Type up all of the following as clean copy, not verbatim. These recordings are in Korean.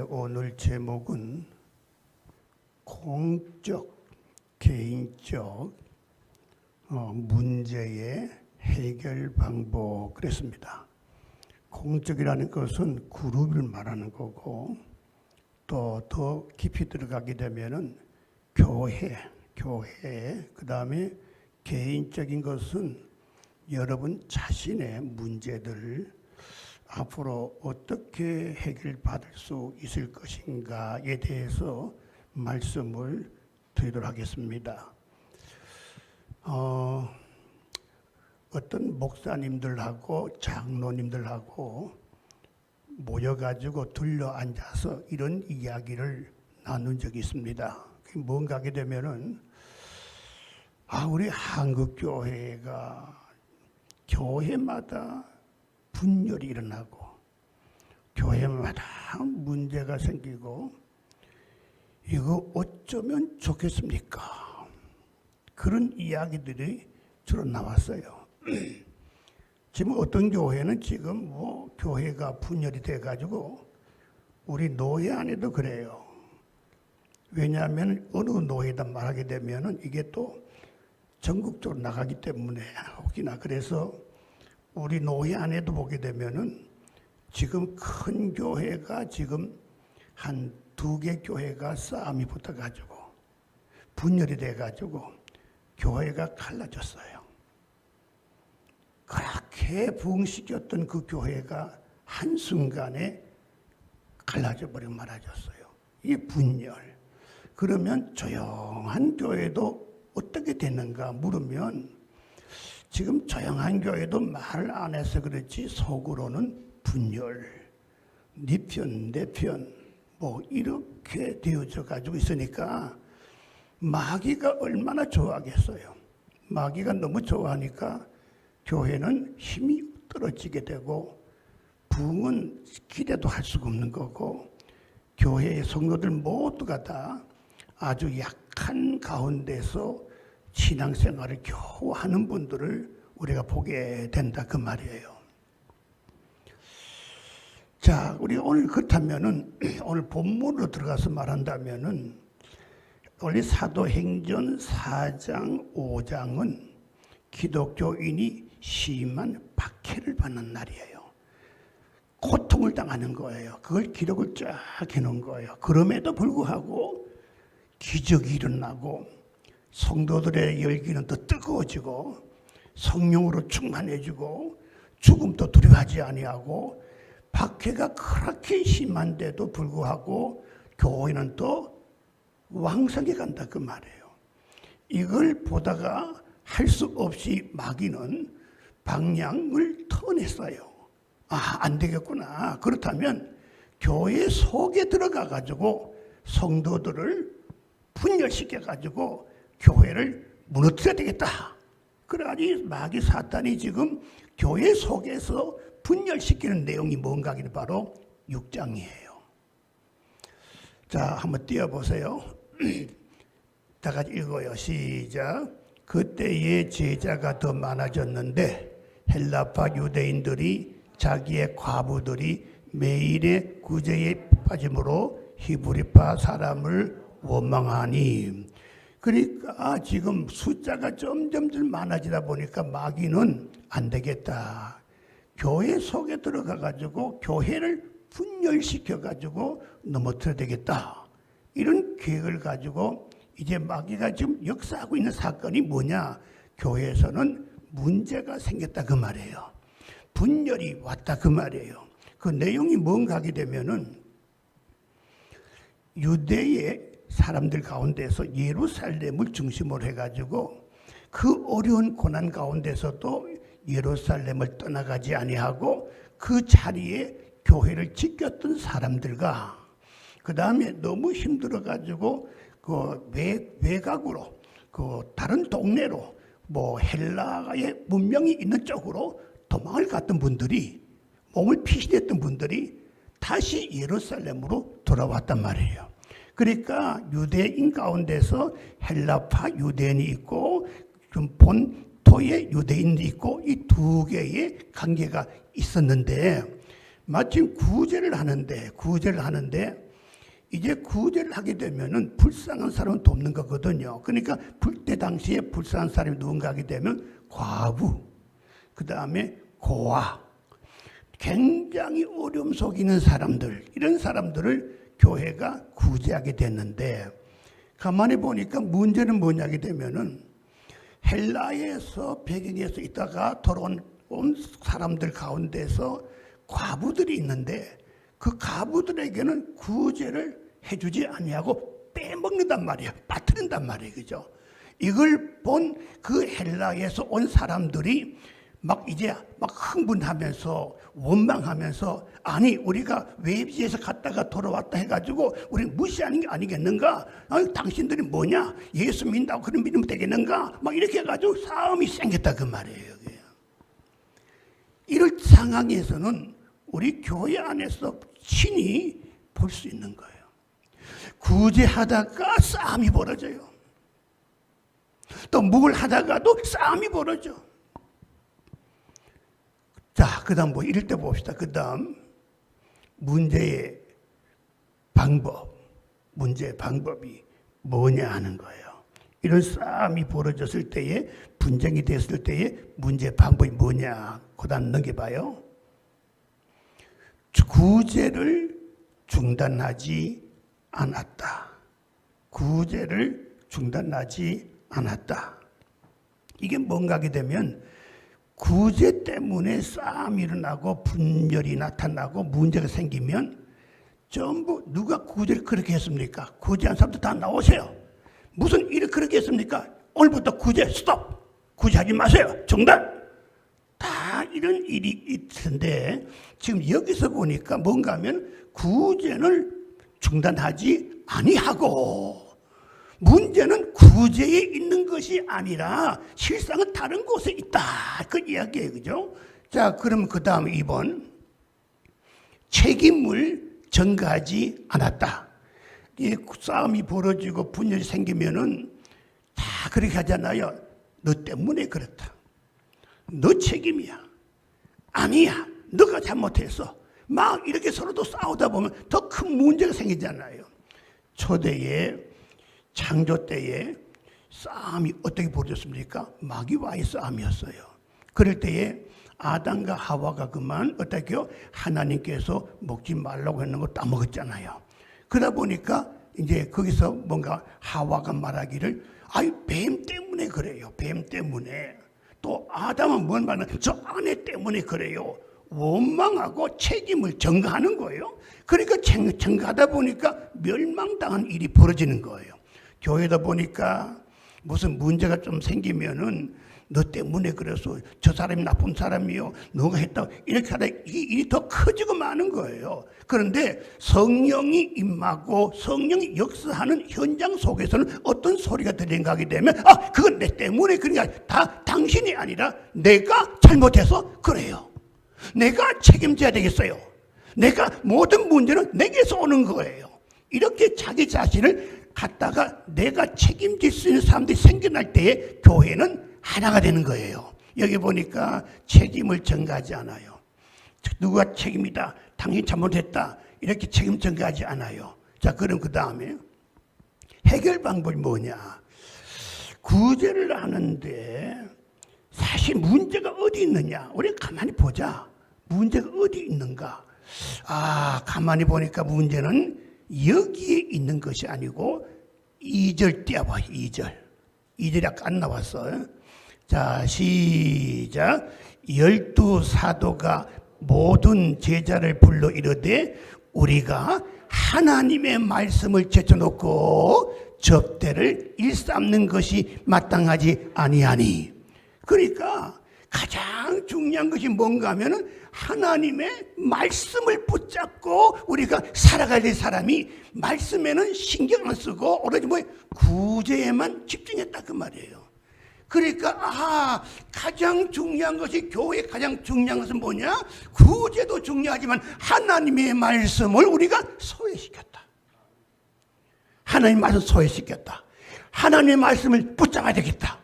오늘 제목은 공적, 개인적 문제의 해결 방법 그랬습니다. 공적이라는 것은 그룹을 말하는 거고, 또 더 깊이 들어가게 되면은 교회, 그 다음에 개인적인 것은 여러분 자신의 문제들을 앞으로 어떻게 해결받을 수 있을 것인가에 대해서 말씀을 드리도록 하겠습니다. 어떤 목사님들하고 장로님들하고 모여가지고 둘러앉아서 이런 이야기를 나눈 적이 있습니다. 뭔가 하게 되면은 우리 한국교회가 교회마다 분열이 일어나고 교회마다 문제가 생기고 이거 어쩌면 좋겠습니까? 그런 이야기들이 주로 나왔어요. 지금 어떤 교회는 지금 교회가 분열이 돼가지고 우리 노예 안에도 그래요. 왜냐하면 어느 노예다 말하게 되면은 이게 또 전국적으로 나가기 때문에 혹시나 그래서 우리 노예 안에도 보게 되면은 지금 큰 교회가 지금 한 2개 교회가 싸움이 붙어가지고 분열이 돼가지고 교회가 갈라졌어요. 그렇게 부흥시켰던 그 교회가 한순간에 갈라져 버리고 말아졌어요. 이 분열. 그러면 조용한 교회도 어떻게 되는가 물으면 지금 조용한 교회도 말을 안 해서 그렇지 속으로는 분열, 네 편, 내 편 이렇게 되어져 가지고 있으니까 마귀가 얼마나 좋아하겠어요. 마귀가 너무 좋아하니까 교회는 힘이 떨어지게 되고 부흥은 기대도 할 수가 없는 거고 교회의 성도들 모두가 다 아주 약한 가운데서 신앙생활을 겨우 하는 분들을 우리가 보게 된다 그 말이에요. 자, 우리 오늘 그렇다면은 오늘 본문으로 들어가서 말한다면은 원래 사도행전 4장 5장은 기독교인이 심한 박해를 받는 날이에요. 고통을 당하는 거예요. 그걸 기록을 쫙 해놓은 거예요. 그럼에도 불구하고 기적이 일어나고 성도들의 열기는 더 뜨거워지고 성령으로 충만해지고 죽음도 두려워하지 아니하고 박해가 그렇게 심한데도 불구하고 교회는 또 왕성해 간다 그 말이에요. 이걸 보다가 할 수 없이 마귀는 방향을 턴했어요. 안 되겠구나. 그렇다면 교회 속에 들어가 가지고 성도들을 분열시켜 가지고 교회를 무너뜨려야 되겠다. 그러니 마귀 사탄이 지금 교회 속에서 분열시키는 내용이 뭔가 하기는 바로 6장이에요. 자, 한번 띄워보세요. 다 같이 읽어요. 시작. 그때의 제자가 더 많아졌는데 헬라파 유대인들이 자기의 과부들이 매일의 구제에 빠짐으로 히브리파 사람을 원망하니, 그러니까 지금 숫자가 점점 많아지다 보니까 마귀는 안 되겠다. 교회 속에 들어가 가지고 교회를 분열시켜 가지고 넘어뜨려야 되겠다. 이런 계획을 가지고 이제 마귀가 지금 역사하고 있는 사건이 뭐냐? 교회에서는 문제가 생겼다 그 말이에요. 분열이 왔다 그 말이에요. 그 내용이 뭔가 하게 되면은 유대의 사람들 가운데서 예루살렘을 중심으로 해가지고 그 어려운 고난 가운데서도 예루살렘을 떠나가지 아니하고 그 자리에 교회를 지켰던 사람들과 그 다음에 너무 힘들어가지고 그 외곽으로 그 다른 동네로 헬라의 문명이 있는 쪽으로 도망을 갔던 분들이 몸을 피신했던 분들이 다시 예루살렘으로 돌아왔단 말이에요. 그러니까 유대인 가운데서 헬라파 유대인이 있고 좀 본토의 유대인이 있고 이 두 개의 관계가 있었는데 마침 구제를 하는데 이제 구제를 하게 되면은 불쌍한 사람은 돕는 거거든요. 그러니까 그때 당시에 불쌍한 사람이 누군가 하게 되면 과부, 그 다음에 고아, 굉장히 어려움 속에 있는 사람들, 이런 사람들을 교회가 구제하게 됐는데, 가만히 보니까 문제는 뭐냐게 되면은 헬라에서 배경에서 있다가 돌아온 사람들 가운데서 과부들이 있는데, 그 과부들에게는 구제를 해주지 아니하고 빼먹는단 말이에요. 빠뜨린단 말이에요. 그죠? 이걸 본 그 헬라에서 온 사람들이 이제 흥분하면서 원망하면서, 아니 우리가 외지에서 갔다가 돌아왔다 해가지고 우리 무시하는 게 아니겠는가? 당신들이 뭐냐? 예수 믿는다고 그런 믿으면 되겠는가? 이렇게 해가지고 싸움이 생겼다 그 말이에요. 이럴 상황에서는 우리 교회 안에서 친히 볼 수 있는 거예요. 구제하다가 싸움이 벌어져요. 또 뭘 하다가도 싸움이 벌어져. 자, 그 다음 이럴 때 봅시다. 그 다음 문제의 방법이 뭐냐 하는 거예요. 이런 싸움이 벌어졌을 때에, 분쟁이 됐을 때에 문제 방법이 뭐냐. 그 다음 넘겨봐요. 구제를 중단하지 않았다. 구제를 중단하지 않았다. 이게 뭔가 하게 되면 구제 때문에 싸움이 일어나고 분열이 나타나고 문제가 생기면 전부 누가 구제를 그렇게 했습니까? 구제한 사람들 다 나오세요. 무슨 일을 그렇게 했습니까? 오늘부터 구제 스톱! 구제하지 마세요. 중단! 다 이런 일이 있는데, 지금 여기서 보니까 뭔가 하면 구제를 중단하지 아니하고, 문제는 구제에 있는 것이 아니라 실상은 다른 곳에 있다. 그 이야기예요. 그죠? 자, 그럼 그 다음 2번. 책임을 전가하지 않았다. 이 싸움이 벌어지고 분열이 생기면은 다 그렇게 하잖아요. 너 때문에 그렇다. 너 책임이야. 아니야. 너가 잘못했어. 이렇게 서로도 싸우다 보면 더 큰 문제가 생기잖아요. 초대에, 창조 때에 싸움이 어떻게 벌어졌습니까? 마귀와의 싸움이었어요. 그럴 때에 아담과 하와가 그만 어떻게요? 하나님께서 먹지 말라고 했는 거 따먹었잖아요. 그러다 보니까 이제 거기서 뭔가 하와가 말하기를, 뱀 때문에 그래요. 뱀 때문에. 또 아담은 뭔 말은 저 아내 때문에 그래요. 원망하고 책임을 전가하는 거예요. 그러니까 전가하다 보니까 멸망당한 일이 벌어지는 거예요. 교회다 보니까 무슨 문제가 좀 생기면은 너 때문에 그래서 저 사람이 나쁜 사람이요, 너가 했다고 이렇게 하다 이 일이 더 커지고 마는 거예요. 그런데 성령이 임하고 성령이 역사하는 현장 속에서는 어떤 소리가 들린가 하게 되면, 그건 내 때문에 그러니까 다 당신이 아니라 내가 잘못해서 그래요. 내가 책임져야 되겠어요. 내가 모든 문제는 내게서 오는 거예요. 이렇게 자기 자신을 갖다가 내가 책임질 수 있는 사람들이 생겨날 때에 교회는 하나가 되는 거예요. 여기 보니까 책임을 전가하지 않아요. 누가 책임이다, 당신 잘못했다, 이렇게 책임 전가하지 않아요. 자, 그럼 그 다음에 해결 방법이 뭐냐? 구제를 하는데 사실 문제가 어디 있느냐? 우리 가만히 보자. 문제가 어디 있는가? 가만히 보니까 문제는 여기에 있는 것이 아니고 2절 띄워봐요. 2절이 아까 안 나왔어요. 자, 시작. 12사도가 모든 제자를 불러 이르되 우리가 하나님의 말씀을 제쳐놓고 접대를 일삼는 것이 마땅하지 아니하니. 그러니까 가장 중요한 것이 뭔가 하면은 하나님의 말씀을 붙잡고 우리가 살아가야 될 사람이 말씀에는 신경 안 쓰고 오로지 구제에만 집중했다 그 말이에요. 그러니까 가장 중요한 것이, 교회의 가장 중요한 것은 뭐냐? 구제도 중요하지만 하나님의 말씀을 우리가 소외시켰다. 하나님의 말씀을 소외시켰다. 하나님의 말씀을 붙잡아야 되겠다.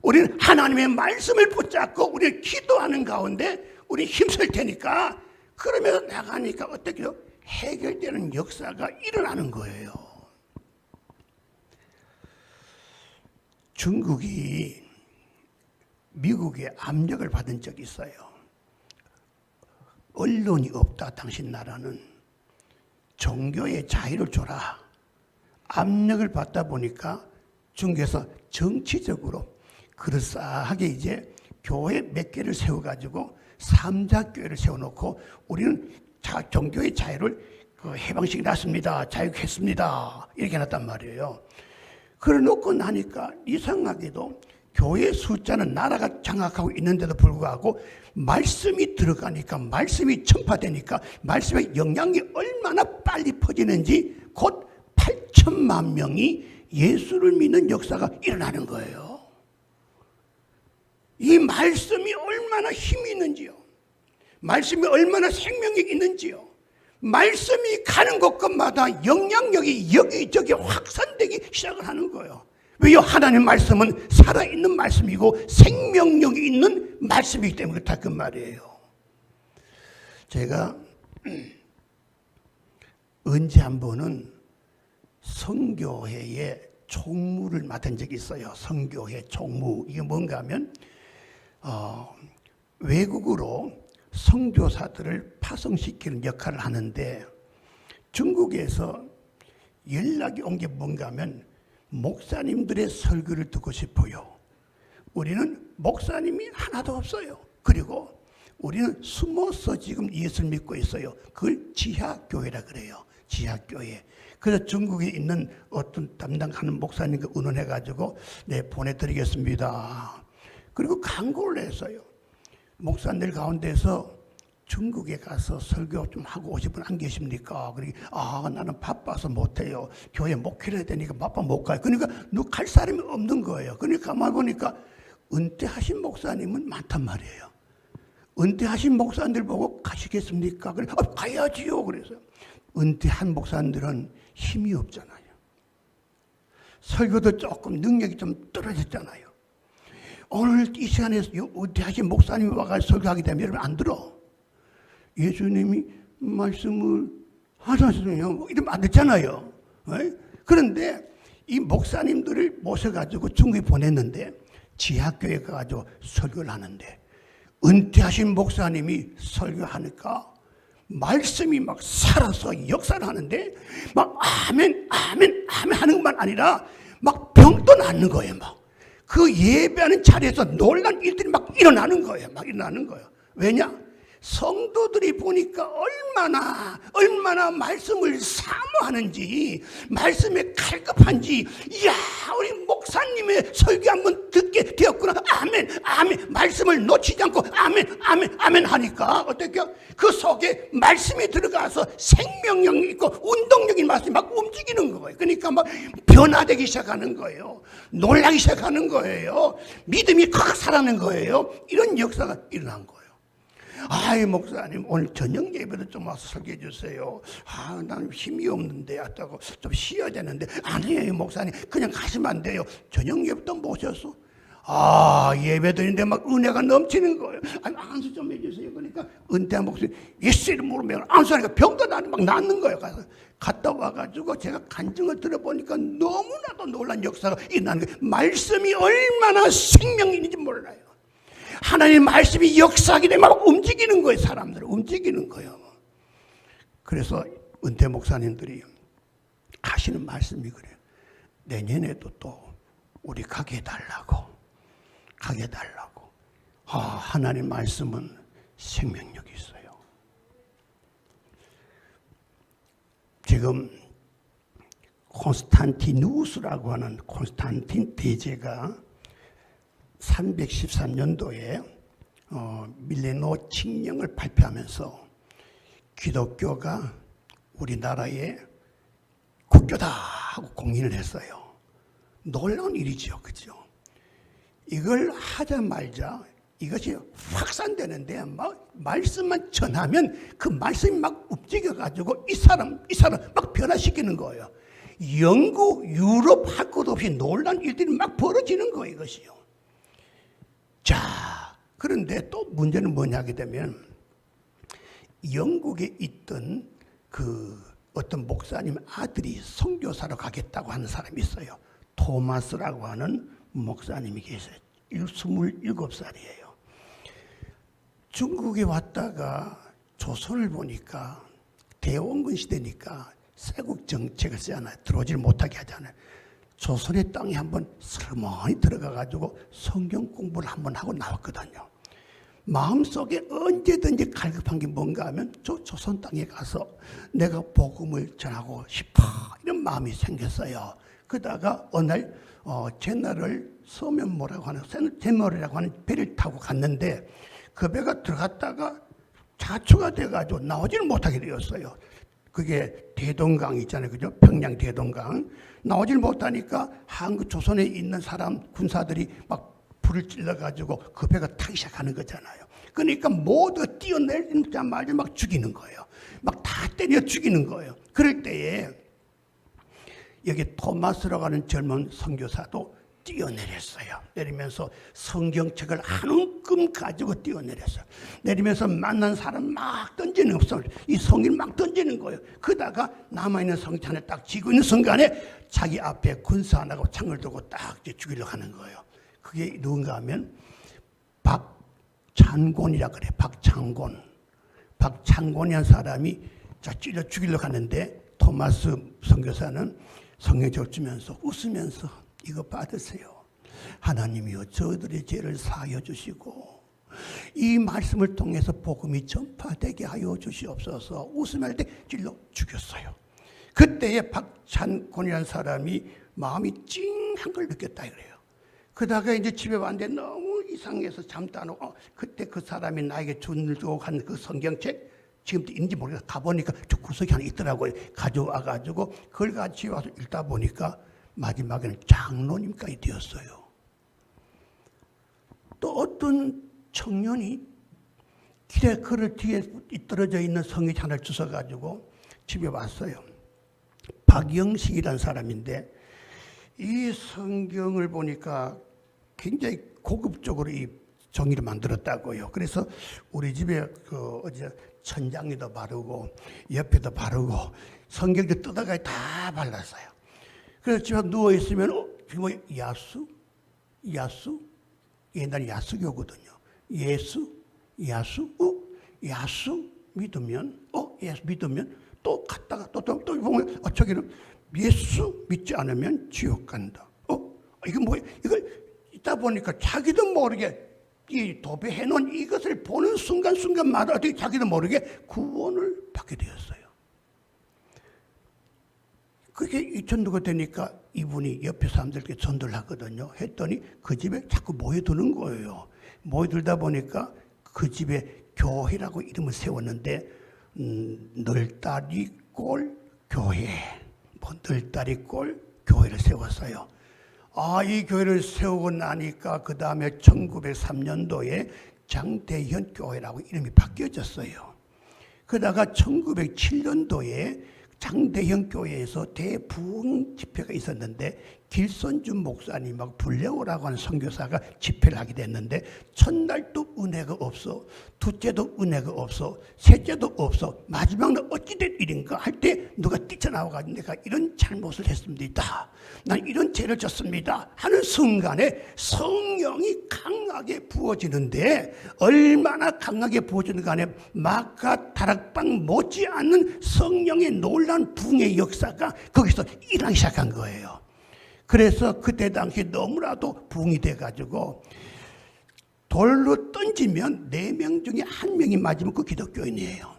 우리는 하나님의 말씀을 붙잡고 우리는 기도하는 가운데 우리 힘쓸 테니까 그러면서 나가니까 어떻게 해결되는 역사가 일어나는 거예요. 중국이 미국의 압력을 받은 적이 있어요. 언론이 없다 당신 나라는 종교의 자유를 줘라. 압력을 받다 보니까 중국에서 정치적으로 그럴싸하게 이제 교회 몇 개를 세워가지고 삼자교회를 세워놓고 우리는 종교의 자유를 해방시켜 놨습니다. 자유했습니다. 이렇게 해놨단 말이에요. 그래 놓고 나니까 이상하게도 교회 숫자는 나라가 장악하고 있는데도 불구하고 말씀이 들어가니까 말씀이 전파되니까 말씀의 영향이 얼마나 빨리 퍼지는지 곧 8천만 명이 예수를 믿는 역사가 일어나는 거예요. 이 말씀이 얼마나 힘이 있는지요. 말씀이 얼마나 생명력이 있는지요. 말씀이 가는 곳곳마다 영향력이 여기저기 확산되기 시작을 하는 거예요. 왜요? 하나님 말씀은 살아있는 말씀이고 생명력이 있는 말씀이기 때문에 그렇다 그 말이에요. 제가 언제 한 번은 성교회의 총무를 맡은 적이 있어요. 성교회 총무. 이게 뭔가 하면 외국으로 선교사들을 파송시키는 역할을 하는데 중국에서 연락이 온 게 뭔가 하면 목사님들의 설교를 듣고 싶어요. 우리는 목사님이 하나도 없어요. 그리고 우리는 숨어서 지금 예수를 믿고 있어요. 그걸 지하교회라 그래요. 지하교회. 그래서 중국에 있는 어떤 담당하는 목사님과 의논해가지고 네, 보내드리겠습니다. 그리고 광고를 했어요. 목사님들 가운데서 중국에 가서 설교 좀 하고 오실 분 안 계십니까? 그러니까 나는 바빠서 못해요. 교회 목회를 해야 되니까 바빠 못 가요. 그러니까 누가 갈 사람이 없는 거예요. 그러니까 가만히 보니까 은퇴하신 목사님은 많단 말이에요. 은퇴하신 목사님들 보고 가시겠습니까? 그래, 가야지요. 그래서 은퇴한 목사님들은 힘이 없잖아요. 설교도 조금 능력이 좀 떨어졌잖아요. 오늘 이 시간에 은퇴하신 목사님이 와가지고 설교하게 되면 여러분 안 들어. 예수님이 말씀을 하셨어요. 이러면 안 됐잖아요. 그런데 이 목사님들을 모셔가지고 중국에 보냈는데 지하교회 가가지고 설교를 하는데 은퇴하신 목사님이 설교하니까 말씀이 막 살아서 역사를 하는데 막 아멘 아멘 아멘 하는 것만 아니라 막 병도 낫는 거예요. 막 그 예배하는 자리에서 놀란 일들이 막 일어나는 거예요. 막 일어나는 거예요. 왜냐? 성도들이 보니까 얼마나 말씀을 사모하는지, 말씀에 갈급한지, 이야, 우리 목사님의 설교 한번 듣게 되었구나. 아멘, 아멘. 말씀을 놓치지 않고 아멘, 아멘, 아멘 하니까 어떻게 그 속에 말씀이 들어가서 생명력이 있고 운동력인 말씀이 막 움직이는 거예요. 그러니까 막 변화되기 시작하는 거예요. 놀라기 시작하는 거예요. 믿음이 확 살아나는 거예요. 이런 역사가 일어난 거예요. 아이 목사님 오늘 저녁 예배도 좀 와서 설교해 주세요. 나는 힘이 없는데 왔다고 좀 쉬어야 되는데 아니에요 목사님 그냥 가시면 안 돼요. 저녁 예배도 모셔서 예배 드리는데 막 은혜가 넘치는 거예요. 안수 좀 해주세요. 그러니까 은퇴한 목사님 예수 이름으로 명 안수하니까 병도 막 낫는 거예요. 갔다 와가지고 제가 간증을 들어보니까 너무나도 놀란 역사가 일어나는 거예요. 말씀이 얼마나 생명이 있는지 몰라요. 하나님 말씀이 역사하게 되면 막 움직이는 거예요. 사람들을 움직이는 거예요. 그래서 은퇴 목사님들이 하시는 말씀이 그래요. 내년에도 또 우리 가게 해달라고. 하나님 말씀은 생명력이 있어요. 지금 콘스탄티누스라고 하는 콘스탄틴 대제가 313년도에 밀레노 칙령을 발표하면서 기독교가 우리나라의 국교다 하고 공인을 했어요. 놀라운 일이죠. 그죠? 이걸 하자마자 이것이 확산되는데 막 말씀만 전하면 그 말씀이 막 움직여가지고 이 사람 막 변화시키는 거예요. 영국, 유럽 할 것 없이 놀라운 일들이 막 벌어지는 거예요. 이것이요. 자, 그런데 또 문제는 뭐냐 하게 되면 영국에 있던 그 어떤 목사님 아들이 선교사로 가겠다고 하는 사람이 있어요. 토마스라고 하는 목사님이 계세요. 27살이에요. 중국에 왔다가 조선을 보니까 대원군 시대니까 세국 정책을 쓰잖아요. 들어오질 못하게 하잖아요. 조선의 땅에 한번 서머니 들어가가지고 성경 공부를 한번 하고 나왔거든요. 마음속에 언제든지 갈급한 게 뭔가 하면 저 조선 땅에 가서 내가 복음을 전하고 싶어 이런 마음이 생겼어요. 그러다가 어느 날 제나를 서면모라고 하는 제머리라고 하는 배를 타고 갔는데 그 배가 들어갔다가 자초가 돼가지고 나오지를 못하게 되었어요. 그게 대동강 있잖아요. 그죠? 평양 대동강. 나오지를 못하니까 한국 조선에 있는 사람 군사들이 막 불을 찔러가지고 그 배가 타기 시작하는 거잖아요. 그러니까 모두 뛰어내리자마자 막 죽이는 거예요. 막 다 때려 죽이는 거예요. 그럴 때에 여기 토마스라고 하는 젊은 선교사도 뛰어내렸어요. 내리면서 성경책을 한 움큼 가지고 뛰어내렸어요. 내리면서 만난 사람 막 던지는 없어. 이 성경을 막 던지는 거예요. 그러다가 남아있는 성찬에 딱 쥐고 있는 순간에 자기 앞에 군사 하나가 창을 들고 딱 죽이려고 하는 거예요. 그게 누군가 하면 박찬곤이라 그래. 박찬곤이라는 사람이 찔러 죽이려고 하는데 토마스 선교사는 성경책을 주면서 웃으면서 이거 받으세요. 하나님이여 저들의 죄를 사하여 주시고 이 말씀을 통해서 복음이 전파되게 하여 주시옵소서. 웃으면 할 때 찔러 죽였어요. 그때에 박찬곤이라는 사람이 마음이 찡한 걸 느꼈다 그래요. 그러다가 이제 집에 왔는데 너무 이상해서 잠도 안 오고 그때 그 사람이 나에게 주고 간 그 성경책 지금도 있는지 모르겠어. 가보니까 저 구석에 하나 있더라고요. 가져와가지고 그걸 같이 와서 읽다 보니까 마지막에는 장로님까지 되었어요. 또 어떤 청년이 길에 그릇 뒤에 떨어져 있는 성경 하나를 주워가지고 집에 왔어요. 박영식이라는 사람인데 이 성경을 보니까 굉장히 고급적으로 이 종이를 만들었다고요. 그래서 우리 집에 어제 천장에도 바르고 옆에도 바르고 성경도 뜯어가 다 발랐어요. 그래서 집에 누워 있으면 뭐 야수 옛날 야수교거든요. 야수 믿으면 예수 믿으면 또 갔다가 또 보면 저기는 예수 믿지 않으면 지옥 간다. 이거 뭐야? 이걸 있다 보니까 자기도 모르게 이 도배해 놓은 이것을 보는 순간마다 어떻게 자기도 모르게 구원을 받게 되었어요. 그게 이천도가 되니까 이분이 옆에 사람들께 전도를 하거든요. 했더니 그 집에 자꾸 모여드는 거예요. 모여들다 보니까 그 집에 교회라고 이름을 세웠는데 널다리골 교회, 널다리골 교회를 세웠어요. 이 교회를 세우고 나니까 그 다음에 1903년도에 장대현 교회라고 이름이 바뀌어졌어요. 그러다가 1907년도에 장대현 교회에서 대부흥 집회가 있었는데 길선준 목사님하고 불레오라고 하는 선교사가 집회를 하게 됐는데 첫날도 은혜가 없어, 둘째도 은혜가 없어, 셋째도 없어, 마지막은 어찌된 일인가 할 때 누가 뛰쳐나와가지고 내가 이런 잘못을 했습니다, 난 이런 죄를 졌습니다 하는 순간에 성령이 강하게 부어지는데 얼마나 강하게 부어지는가 하면 마가 다락방 못지않는 성령의 놀라운 부흥의 역사가 거기서 일어나기 시작한 거예요. 그래서 그때 당시 너무나도 부흥이 돼가지고 돌로 던지면 4명 중에 1명이 맞으면 그 기독교인이에요.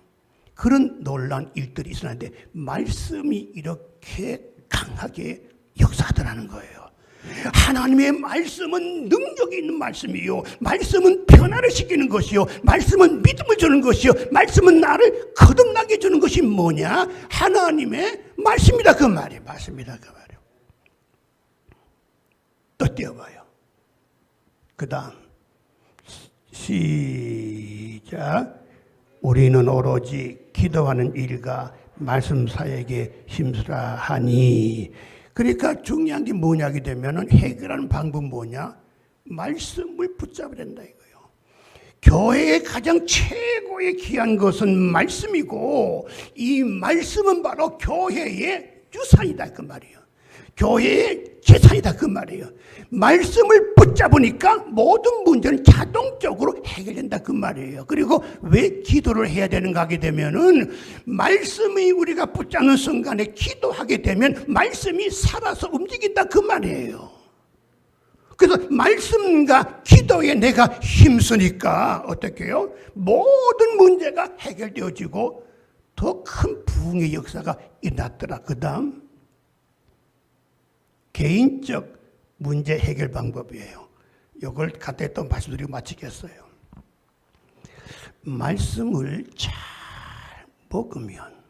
그런 놀라운 일들이 있었는데 말씀이 이렇게 강하게 역사하더라는 거예요. 하나님의 말씀은 능력이 있는 말씀이요, 말씀은 변화를 시키는 것이요, 말씀은 믿음을 주는 것이요, 말씀은 나를 거듭나게 주는 것이 뭐냐? 하나님의 말씀이다 그 말이에요. 말씀이다 그 말이에요. 또 띄워봐요. 그 다음 시작. 우리는 오로지 기도하는 일과 말씀 사역에 힘쓰라 하니. 그러니까 중요한 게 뭐냐게 되면은 해결하는 방법은 뭐냐? 말씀을 붙잡아야 된다 이거예요. 교회의 가장 최고의 귀한 것은 말씀이고 이 말씀은 바로 교회의 유산이다 그 말이에요. 교회의 재산이다 그 말이에요. 말씀을 붙잡으니까 모든 문제는 자동적으로 해결된다 그 말이에요. 그리고 왜 기도를 해야 되는가 하게 되면은 말씀이 우리가 붙잡는 순간에 기도하게 되면 말씀이 살아서 움직인다 그 말이에요. 그래서 말씀과 기도에 내가 힘쓰니까 어떻게 해요? 모든 문제가 해결되어지고 더 큰 부흥의 역사가 일어났더라. 그 다음 개인적 문제 해결 방법이에요. 이걸 간단히 또 말씀드리고 마치겠어요. 말씀을 잘 먹으면,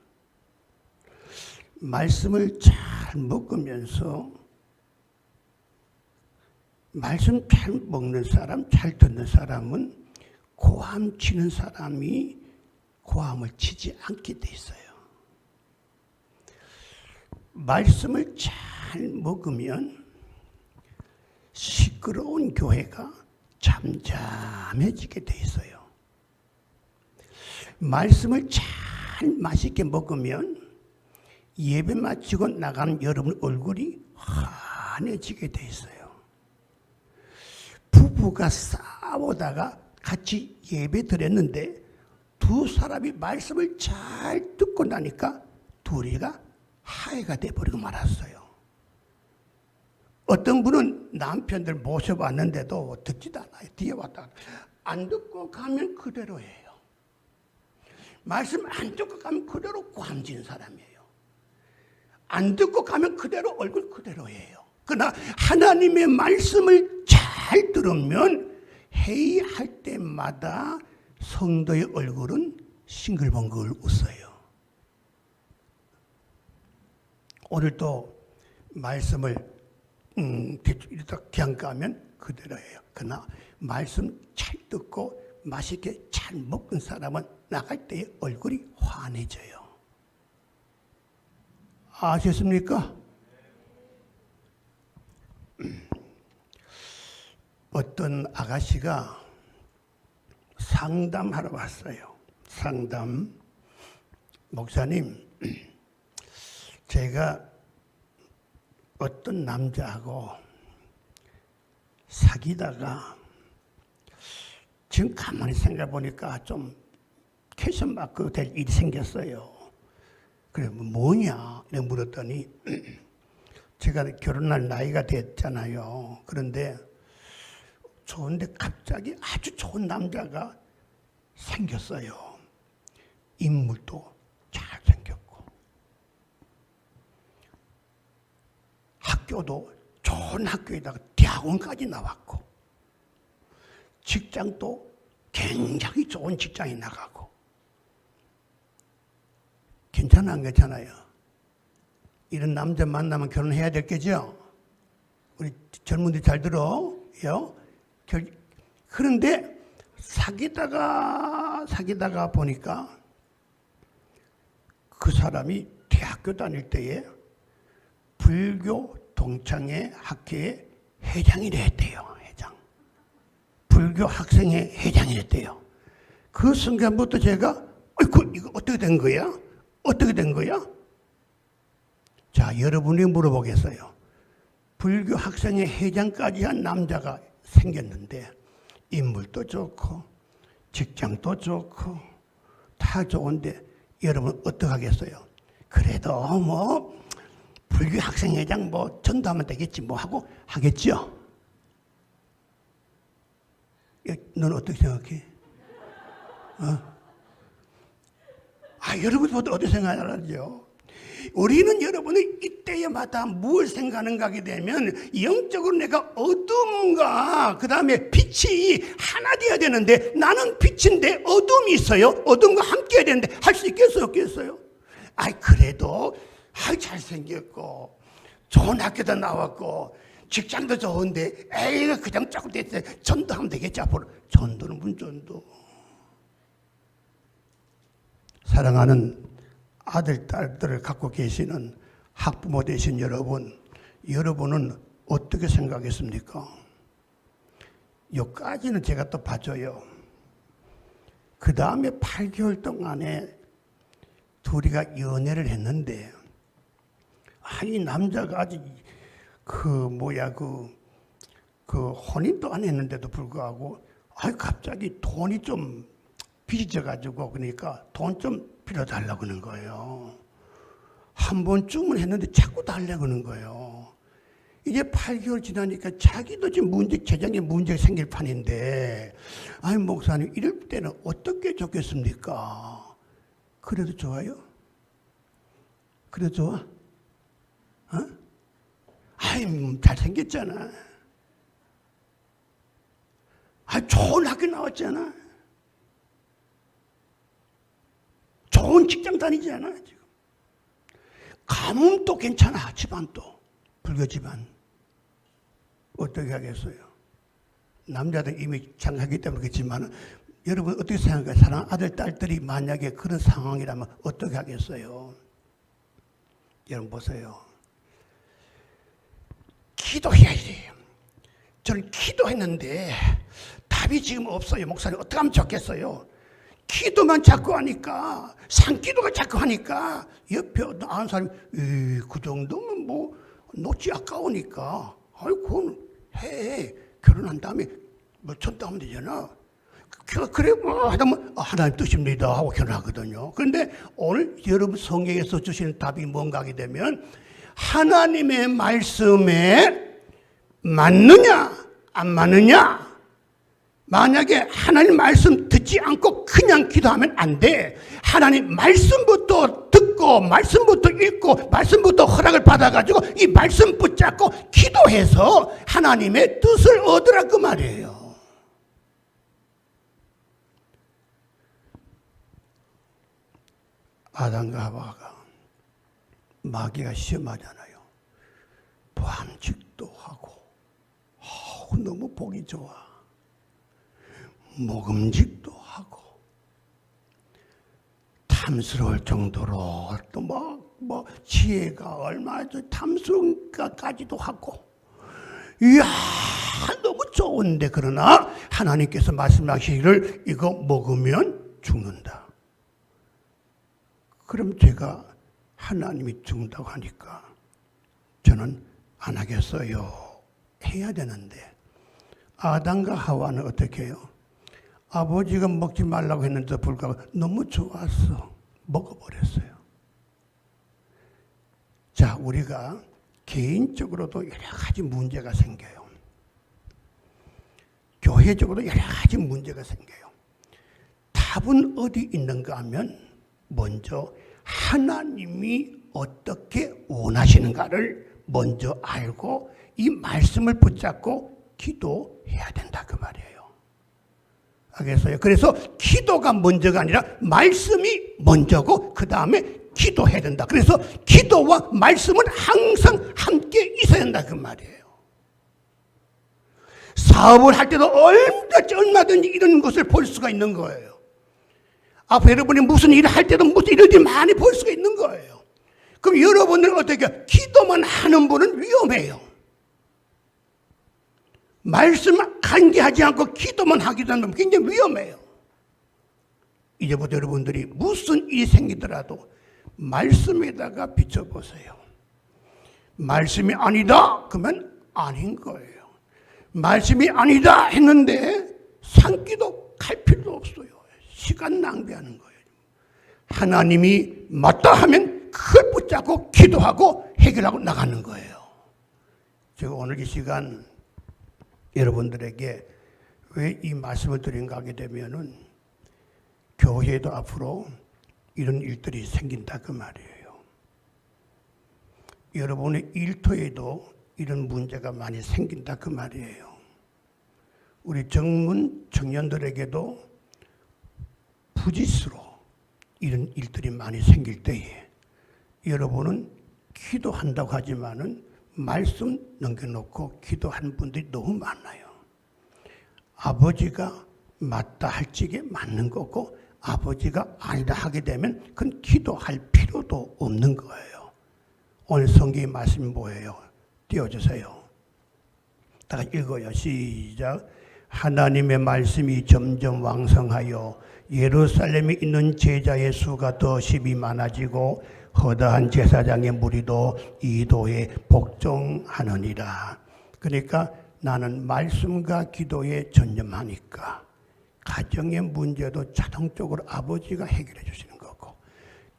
말씀을 잘 먹으면서 말씀 잘 먹는 사람, 잘 듣는 사람은 고함 치는 사람이 고함을 치지 않게 돼 있어요. 말씀을 잘 먹으면 시끄러운 교회가 잠잠해지게 돼 있어요. 말씀을 잘 맛있게 먹으면 예배 마치고 나가는 여러분 얼굴이 환해지게 돼 있어요. 부부가 싸우다가 같이 예배 드렸는데 두 사람이 말씀을 잘 듣고 나니까 둘이가 화해가 돼버리고 말았어요. 어떤 분은 남편들 모셔봤는데도 듣지도 않아요. 뒤에 왔다 안 듣고 가면 그대로예요. 말씀 안 듣고 가면 그대로 고함지는 사람이에요. 안 듣고 가면 그대로 얼굴 그대로예요. 그러나 하나님의 말씀을 잘 들으면 회의할 때마다 성도의 얼굴은 싱글벙글 웃어요. 오늘도 말씀을 그냥 가면 그대로예요. 그러나 말씀 잘 듣고 맛있게 잘 먹은 사람은 나갈 때의 얼굴이 환해져요. 아셨습니까? 어떤 아가씨가 상담하러 왔어요. 상담. 목사님, 제가 어떤 남자하고 사귀다가 지금 가만히 생각해 보니까 좀 캐션 마크 될 일이 생겼어요. 그래, 뭐냐? 내가 물었더니 제가 결혼할 나이가 됐잖아요. 그런데 좋은데 갑자기 아주 좋은 남자가 생겼어요. 인물도 잘생겼고 학교도 좋은 학교에다가 대학원까지 나왔고 직장도 굉장히 좋은 직장에 나가고 괜찮아 안 괜찮아요? 이런 남자 만나면 결혼해야 될 거죠? 우리 젊은이들 잘 들어요? 그런데 사귀다가 보니까 그 사람이 대학교 다닐 때에 불교 동창회 학회의 회장이 됐대요. 회장. 불교 학생회 회장이 됐대요. 그 순간부터 제가 이거 어떻게 된 거야? 어떻게 된 거야? 자, 여러분이 물어보겠어요. 불교 학생회 회장까지 한 남자가 생겼는데 인물도 좋고 직장도 좋고 다 좋은데 여러분 어떡하겠어요? 그래도 뭐 불교 학생회장 뭐 전도하면 되겠지 뭐 하고 하겠죠? 넌 어떻게 생각해? 여러분도 어떻게 생각하죠? 우리는 여러분이 이때마다 무엇을 생각하는가 하게 되면 영적으로 내가 어둠과 그 다음에 빛이 하나 되어야 되는데 나는 빛인데 어둠이 있어요. 어둠과 함께 해야 되는데 할 수 있겠어요? 없겠어요? 그래도 잘생겼고 좋은 학교도 나왔고 직장도 좋은데 그냥 조금 됐어요. 전도하면 되겠지 앞으로. 전도는 무슨 전도. 사랑하는 아들, 딸들을 갖고 계시는 학부모 되신 여러분은 어떻게 생각했습니까? 여기까지는 제가 또 봐줘요. 그 다음에 8개월 동안에 둘이가 연애를 했는데, 이 남자가 아직 혼인도 안 했는데도 불구하고, 갑자기 돈이 좀 빚져가지고, 그러니까 돈 좀 빌려달라고 하는 거예요. 한 번 주문했는데 자꾸 달라고 하는 거예요. 이제 8개월 지나니까 자기도 지금 재정에 문제가 생길 판인데, 목사님, 이럴 때는 어떻게 좋겠습니까? 그래도 좋아요? 그래도 좋아? 잘생겼잖아. 좋은 학교 나왔잖아. 좋은 직장 다니잖아, 지금. 가문도 괜찮아, 집안도. 불교 집안. 어떻게 하겠어요? 남자들 이미 장하기 때문에 그렇지만, 여러분 어떻게 생각해요? 사랑 아들, 딸들이 만약에 그런 상황이라면 어떻게 하겠어요? 여러분 보세요. 기도해야지. 저는 기도했는데 답이 지금 없어요. 목사님 어떻게 하면 좋겠어요? 기도만 자꾸 하니까, 산기도가 자꾸 하니까 옆에 아는 사람이 그 정도면 뭐 놓지 아까우니까 그건 해. 결혼한 다음에 뭐 쳤다 하면 되잖아. 그래 하다 보면 하나님 뜻입니다 하고 결혼하거든요. 그런데 오늘 여러분 성경에서 주시는 답이 뭔가 하게 되면, 하나님의 말씀에 맞느냐 안 맞느냐. 만약에 하나님 말씀 듣지 않고 그냥 기도하면 안 돼. 하나님 말씀부터 듣고 말씀부터 읽고 말씀부터 허락을 받아가지고 이 말씀 붙잡고 기도해서 하나님의 뜻을 얻으라 그 말이에요. 아담과 하와가 마귀가 시험하잖아요. 밤직도 하고 너무 보기 좋아. 먹음직도 하고 탐스러울 정도로 또 지혜가 얼마나 탐스러운가까지도 하고, 이야 너무 좋은데, 그러나 하나님께서 말씀하시기를 이거 먹으면 죽는다. 그럼 제가 하나님이 죽는다고 하니까 저는 안 하겠어요. 해야 되는데, 아담과 하와는 어떻게 해요? 아버지가 먹지 말라고 했는데도 불구하고 너무 좋았어. 먹어버렸어요. 자, 우리가 개인적으로도 여러 가지 문제가 생겨요. 교회적으로 여러 가지 문제가 생겨요. 답은 어디 있는가 하면, 먼저 하나님이 어떻게 원하시는가를 먼저 알고 이 말씀을 붙잡고 기도해야 된다 그 말이에요. 알겠어요? 그래서 기도가 먼저가 아니라 말씀이 먼저고 그 다음에 기도해야 된다. 그래서 기도와 말씀은 항상 함께 있어야 된다 그 말이에요. 사업을 할 때도 얼마든지 이런 것을 볼 수가 있는 거예요. 앞으로 여러분이 무슨 일을 할 때도 무슨 일을 많이 볼 수가 있는 거예요. 그럼 여러분들은 어떻게 해요? 기도만 하는 분은 위험해요. 말씀 관계하지 않고 기도만 하기도 하면 굉장히 위험해요. 이제부터 여러분들이 무슨 일이 생기더라도 말씀에다가 비춰보세요. 말씀이 아니다 그러면 아닌 거예요. 말씀이 아니다 했는데 산기도 갈 필요도 없어요. 시간 낭비하는 거예요. 하나님이 맞다 하면 그걸 붙잡고 기도하고 해결하고 나가는 거예요. 제가 오늘 이 시간 여러분들에게 왜 이 말씀을 드린가 하게 되면은, 교회도 앞으로 이런 일들이 생긴다 그 말이에요. 여러분의 일터에도 이런 문제가 많이 생긴다 그 말이에요. 우리 젊은 청년들에게도 부짓으로 이런 일들이 많이 생길 때에 여러분은 기도한다고 하지만은 말씀 넘겨놓고 기도하는 분들이 너무 많아요. 아버지가 맞다 할 적에 맞는 거고, 아버지가 아니다 하게 되면 그건 기도할 필요도 없는 거예요. 오늘 성경의 말씀이 뭐예요? 띄워주세요. 다 읽어요. 시작. 하나님의 말씀이 점점 왕성하여 예루살렘에 있는 제자의 수가 더 심히 많아지고 허다한 제사장의 무리도 이도에 복종하느니라. 그러니까 나는 말씀과 기도에 전념하니까 가정의 문제도 자동적으로 아버지가 해결해 주시는 거고,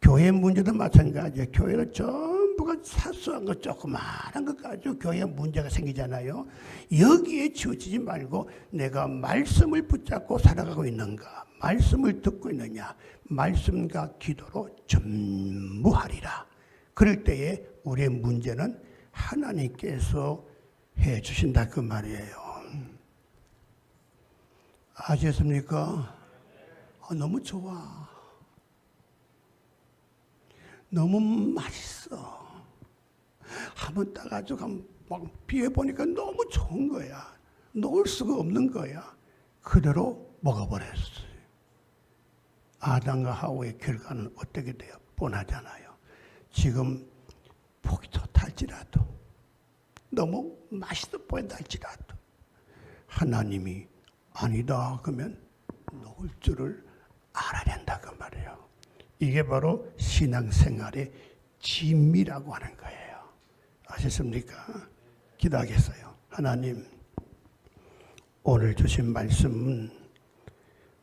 교회 문제도 마찬가지예요. 교회는 전부가 사소한 것, 조그마한 것 가지고 교회에 문제가 생기잖아요. 여기에 치우치지 말고 내가 말씀을 붙잡고 살아가고 있는가, 말씀을 듣고 있느냐, 말씀과 기도로 전무하리라. 그럴 때에 우리의 문제는 하나님께서 해 주신다 그 말이에요. 아시겠습니까? 너무 좋아. 너무 맛있어. 한번 따가지고 막 비워보니까 너무 좋은 거야. 놓을 수가 없는 거야. 그대로 먹어버렸어요. 아담과 하와의 결과는 어떻게 돼요? 뻔하잖아요. 지금 보기 좋달지라도, 너무 맛있어 보인다 할지라도 하나님이 아니다 그러면 놓을 줄을 알아야 된다 그 말이에요. 이게 바로 신앙생활의 진미라고 하는 거예요. 아셨습니까? 기도하겠어요. 하나님, 오늘 주신 말씀은